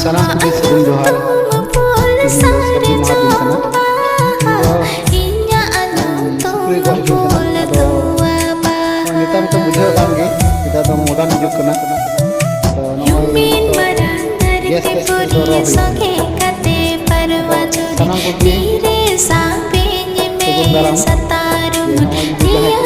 salam putih sebelum johar ini seperti mahadin sana sukri gak sana atau wanita itu bujuk kan kita tahu modal hidup kena yes sanam putih sebelum dalam Ini